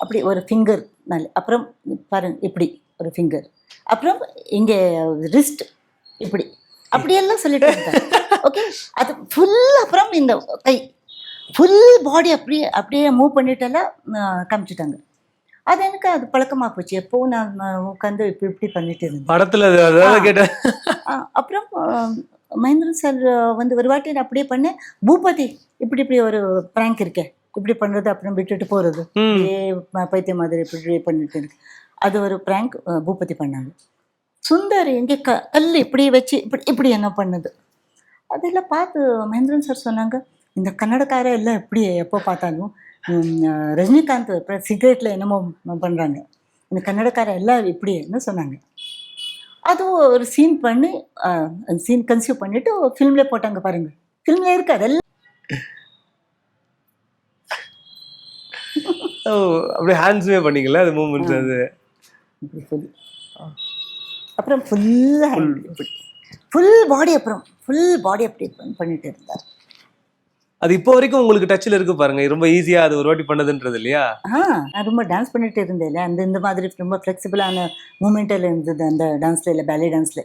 அப்படி ஒரு ஃபிங்கர் நல்ல, அப்புறம் பாருங்க இப்படி ஒரு ஃபிங்கர், அப்புறம் இங்கே ரிஸ்ட் இப்படி, அப்படியெல்லாம் சொல்லிட்டு இருந்தாங்க. ஓகே, அது ஃபுல், அப்புறம் இந்த கை ஃபுல் பாடி அப்படியே அப்படியே மூவ் பண்ணிட்டெல்லாம் காமிச்சிட்டாங்க. அது எனக்கு அது பழக்கமாக போச்சு. எப்போவும் நான் உட்காந்து இப்படி இப்படி பண்ணிட்டு இருந்தேன் படத்துல அதான் கேட்டேன். அப்புறம் மகேந்திரன் சார் வந்து ஒரு வாட்டி நான் அப்படியே பண்ணேன். பூபதி இப்படி இப்படி ஒரு ப்ராங்க் இருக்கே, இப்படி பண்ணுறது அப்புறம் விட்டுட்டு போகிறது, அப்படியே பைத்திய மாதிரி இப்படி பண்ணிட்டு இருக்கு. அது ஒரு ப்ராங்க் பூபதி பண்ணாங்க. சுந்தர் எங்கே கல் இப்படி வச்சு இப்படி இப்படி என்ன பண்ணுது, அதெல்லாம் பார்த்து மகேந்திரன் சார் சொன்னாங்க, இந்த கன்னடக்கார எல்லாம் எப்படி எப்போ பார்த்தாலும் ரஜினிகாந்த் அப்புறம் சிகரெட்டில் என்னமோ பண்ணுறாங்க, இந்த கன்னடக்கார எல்லாம் இப்படின்னு சொன்னாங்க. அதுவும் ஒரு சீன் பண்ணி சீன் கன்சியூவ் பண்ணிட்டு ஃபிலிம்ல போட்டாங்க பாருங்க. ஃபிலிம்ல இருக்கு அதெல்லாம். அப்படியே ஹேண்ட்ஸ்மே பண்ணீங்களா அது மூமெண்ட்ஸ்? அது அப்புறம் ஃபுல்லாக ஃபுல் பாடி, அப்புறம் ஃபுல் பாடி அப்படி பண்ணிட்டு இருந்தார். அது இப்போ வரைக்கும் உங்களுக்கு டச்சில் இருக்கு பாருங்க, ரொம்ப ஈஸியா அது ஒரு வாட்டி பண்ணதுன்றது இல்லையா? நான் ரொம்ப டான்ஸ் பண்ணிட்டு இருந்தேன். அந்த இந்த மாதிரி ரொம்ப ஃப்ளெக்சிபிளான மூமெண்ட்டில் இருந்தது அந்த டான்ஸ்ல, இல்லை பேலே டான்ஸ்ல.